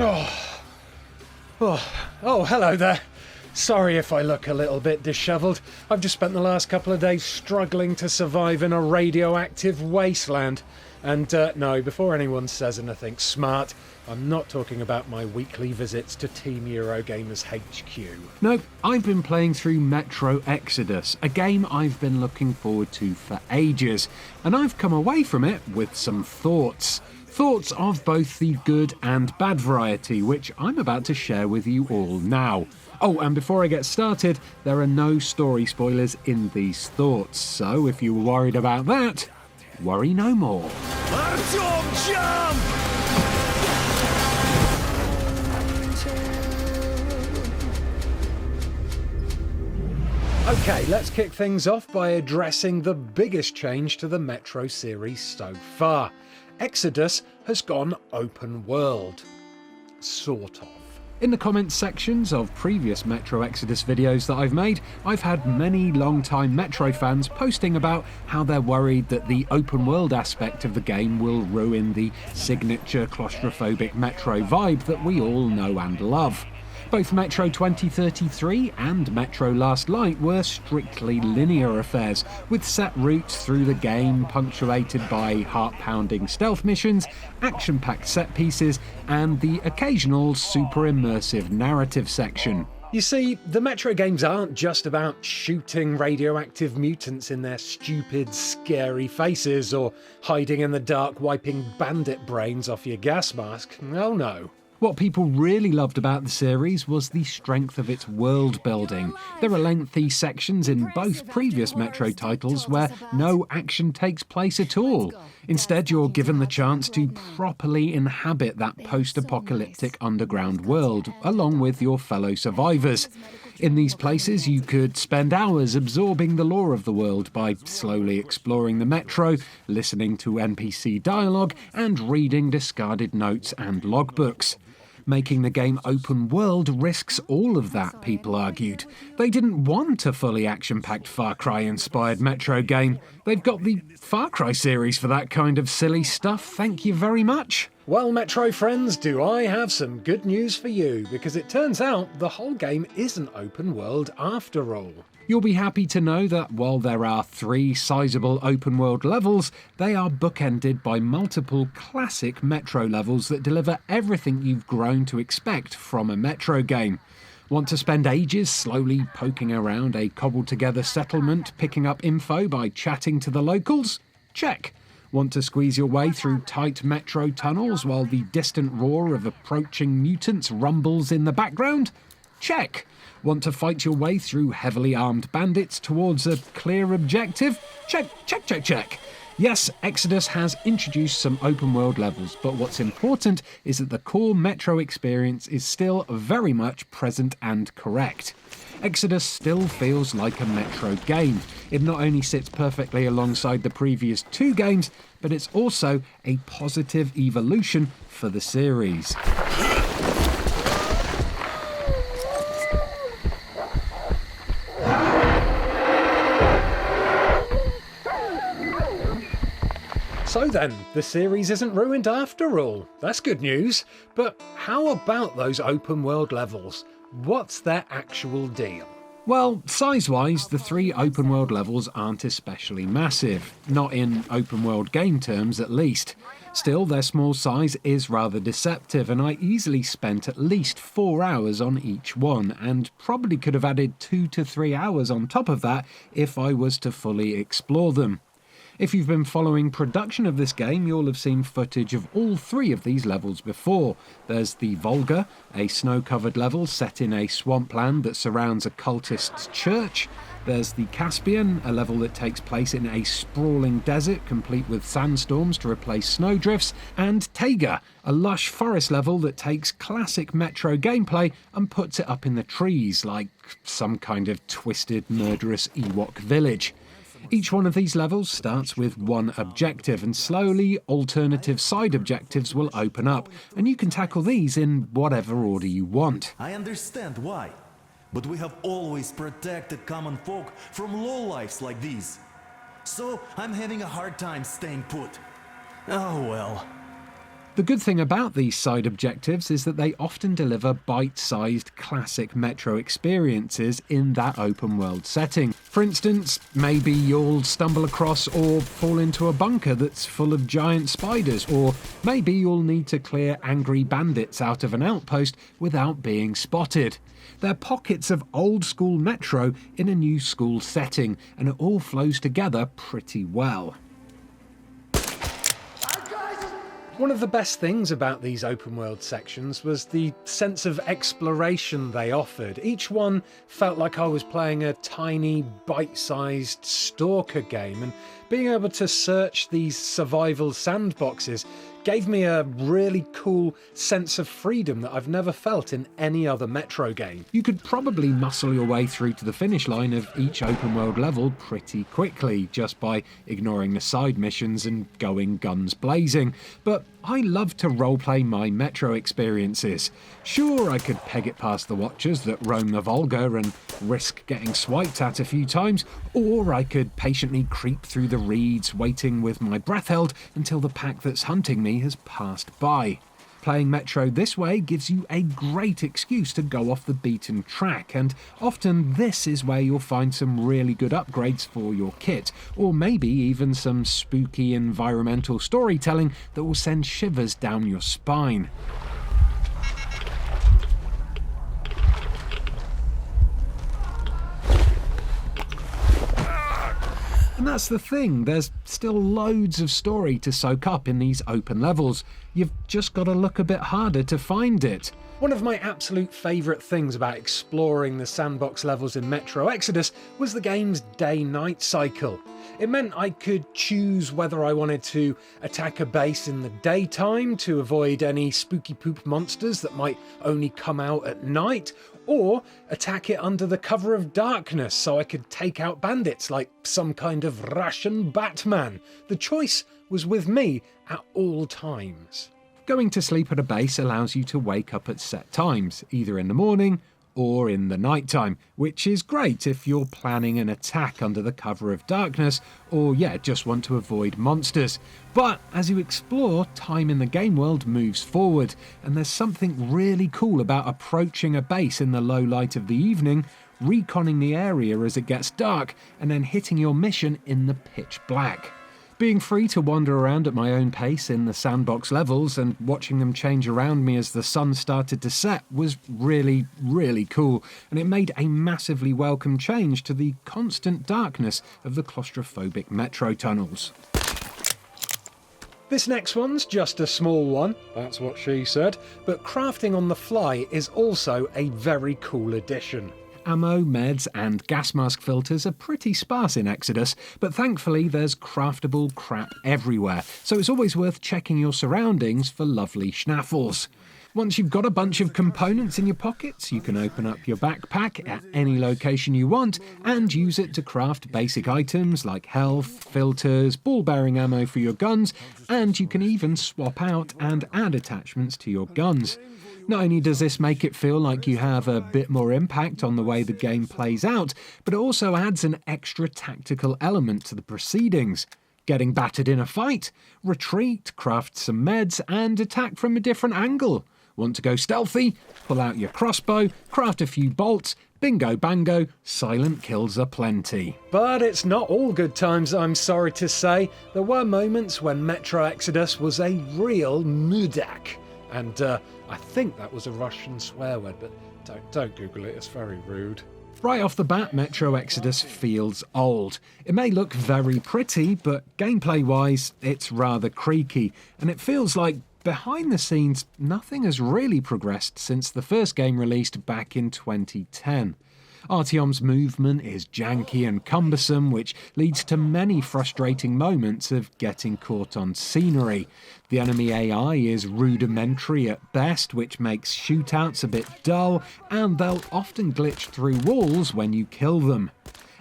Oh, hello there. Sorry if I look a little bit dishevelled. I've just spent the last couple of days struggling to survive in a radioactive wasteland. And no, before anyone says anything smart, I'm not talking about my weekly visits to Team Eurogamer's HQ. No, I've been playing through Metro Exodus, a game I've been looking forward to for ages, and I've come away from it with some thoughts. Thoughts of both the good and bad variety, which I'm about to share with you all now. Oh, and before I get started, there are no story spoilers in these thoughts, so if you were worried about that, worry no more. Artyom, jump! Okay, let's kick things off by addressing the biggest change to the Metro series so far. Exodus has gone open world. Sort of. In the comments sections of previous Metro Exodus videos that I've made, I've had many long-time Metro fans posting about how they're worried that the open world aspect of the game will ruin the signature claustrophobic Metro vibe that we all know and love. Both Metro 2033 and Metro Last Light were strictly linear affairs, with set routes through the game punctuated by heart-pounding stealth missions, action-packed set pieces, and the occasional super immersive narrative section. You see, the Metro games aren't just about shooting radioactive mutants in their stupid, scary faces or hiding in the dark wiping bandit brains off your gas mask. Oh no. What people really loved about the series was the strength of its world building. There are lengthy sections in both previous Metro titles where no action takes place at all. Instead, you're given the chance to properly inhabit that post-apocalyptic underground world, along with your fellow survivors. In these places, you could spend hours absorbing the lore of the world by slowly exploring the Metro, listening to NPC dialogue, and reading discarded notes and logbooks. Making the game open world risks all of that, people argued. They didn't want a fully action-packed Far Cry-inspired Metro game. They've got the Far Cry series for that kind of silly stuff, thank you very much. Well, Metro friends, do I have some good news for you, because it turns out the whole game isn't open world after all. You'll be happy to know that while there are 3 sizable open world levels, they are bookended by multiple classic Metro levels that deliver everything you've grown to expect from a Metro game. Want to spend ages slowly poking around a cobbled-together settlement, picking up info by chatting to the locals? Check. Want to squeeze your way through tight Metro tunnels while the distant roar of approaching mutants rumbles in the background? Check. Want to fight your way through heavily armed bandits towards a clear objective? Check, check, check, check. Yes, Exodus has introduced some open world levels, but what's important is that the core Metro experience is still very much present and correct. Exodus still feels like a Metro game. It not only sits perfectly alongside the previous 2 games, but it's also a positive evolution for the series. So then, the series isn't ruined after all. That's good news. But how about those open world levels? What's their actual deal? Well, size-wise, the 3 open world levels aren't especially massive. Not in open world game terms, at least. Still, their small size is rather deceptive, and I easily spent at least 4 hours on each one, and probably could have added 2 to 3 hours on top of that if I was to fully explore them. If you've been following production of this game, you'll have seen footage of all 3 of these levels before. There's the Volga, a snow-covered level set in a swampland that surrounds a cultist's church. There's the Caspian, a level that takes place in a sprawling desert complete with sandstorms to replace snowdrifts. And Taiga, a lush forest level that takes classic Metro gameplay and puts it up in the trees like some kind of twisted, murderous Ewok village. Each one of these levels starts with one objective, and slowly alternative side objectives will open up, and you can tackle these in whatever order you want. I understand why, but we have always protected common folk from lowlifes like these. So I'm having a hard time staying put. Oh well. The good thing about these side objectives is that they often deliver bite-sized classic Metro experiences in that open world setting. For instance, maybe you'll stumble across or fall into a bunker that's full of giant spiders, or maybe you'll need to clear angry bandits out of an outpost without being spotted. They're pockets of old-school Metro in a new school setting, and it all flows together pretty well. One of the best things about these open world sections was the sense of exploration they offered. Each one felt like I was playing a tiny, bite-sized stalker game, and being able to search these survival sandboxes gave me a really cool sense of freedom that I've never felt in any other Metro game. You could probably muscle your way through to the finish line of each open world level pretty quickly, just by ignoring the side missions and going guns blazing. But I love to roleplay my Metro experiences. Sure, I could peg it past the Watchers that roam the Volga and risk getting swiped at a few times, or I could patiently creep through the reeds, waiting with my breath held until the pack that's hunting me has passed by. Playing Metro this way gives you a great excuse to go off the beaten track, and often this is where you'll find some really good upgrades for your kit, or maybe even some spooky environmental storytelling that will send shivers down your spine. And that's the thing, there's still loads of story to soak up in these open levels. You've just got to look a bit harder to find it. One of my absolute favourite things about exploring the sandbox levels in Metro Exodus was the game's day-night cycle. It meant I could choose whether I wanted to attack a base in the daytime to avoid any spooky poop monsters that might only come out at night, or attack it under the cover of darkness so I could take out bandits like some kind of Russian Batman. The choice was with me at all times. Going to sleep at a base allows you to wake up at set times, either in the morning or in the nighttime, which is great if you're planning an attack under the cover of darkness, or just want to avoid monsters. But as you explore, time in the game world moves forward, and there's something really cool about approaching a base in the low light of the evening, reconning the area as it gets dark, and then hitting your mission in the pitch black. Being free to wander around at my own pace in the sandbox levels and watching them change around me as the sun started to set was really, really cool, and it made a massively welcome change to the constant darkness of the claustrophobic Metro tunnels. This next one's just a small one, that's what she said, but crafting on the fly is also a very cool addition. Ammo, meds and gas mask filters are pretty sparse in Exodus, but thankfully there's craftable crap everywhere, so it's always worth checking your surroundings for lovely schnaffles. Once you've got a bunch of components in your pockets, you can open up your backpack at any location you want and use it to craft basic items like health, filters, ball-bearing ammo for your guns, and you can even swap out and add attachments to your guns. Not only does this make it feel like you have a bit more impact on the way the game plays out, but it also adds an extra tactical element to the proceedings. Getting battered in a fight? Retreat, craft some meds, and attack from a different angle. Want to go stealthy? Pull out your crossbow, craft a few bolts, bingo bango, silent kills aplenty. But it's not all good times, I'm sorry to say. There were moments when Metro Exodus was a real mudak. And I think that was a Russian swear word, but don't Google it, it's very rude. Right off the bat, Metro Exodus feels old. It may look very pretty, but gameplay-wise, it's rather creaky, and it feels like behind the scenes, nothing has really progressed since the first game released back in 2010. Artyom's movement is janky and cumbersome, which leads to many frustrating moments of getting caught on scenery. The enemy AI is rudimentary at best, which makes shootouts a bit dull, and they'll often glitch through walls when you kill them.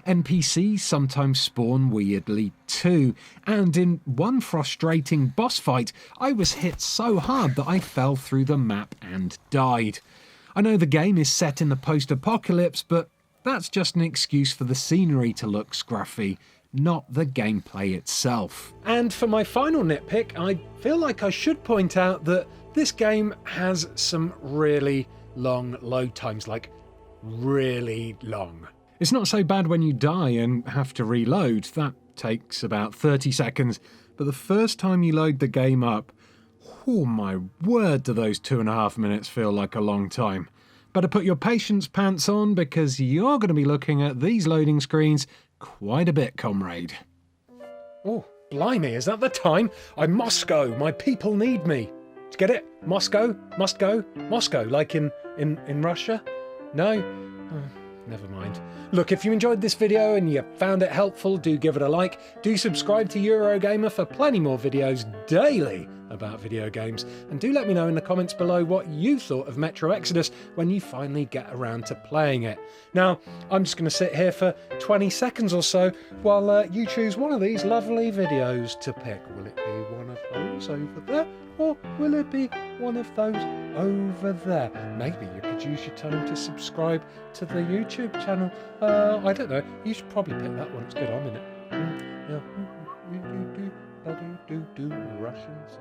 NPCs sometimes spawn weirdly too, and in one frustrating boss fight, I was hit so hard that I fell through the map and died. I know the game is set in the post-apocalypse, but that's just an excuse for the scenery to look scruffy. not the gameplay itself. And for my final nitpick, I feel like I should point out that this game has some really long load times, like really long. It's not so bad when you die and have to reload. That takes about 30 seconds. But the first time you load the game up, oh my word, do those 2.5 minutes feel like a long time. Better put your patience pants on because you're going to be looking at these loading screens quite a bit, comrade. Oh, blimey, is that the time? I must go. My people need me. Get it? Moscow? Must go? Moscow, like in Russia? No? Oh, never mind. Look, if you enjoyed this video and you found it helpful, do give it a like. Do subscribe to Eurogamer for plenty more videos daily about video games. And do let me know in the comments below what you thought of Metro Exodus when you finally get around to playing it. Now, I'm just going to sit here for 20 seconds or so while you choose one of these lovely videos to pick. Will it be one of those over there? Or will it be one of those over there? Maybe you could use your time to subscribe to the YouTube channel. I don't know. You should probably pick that one. It's good on, isn't it? Yeah. Russians.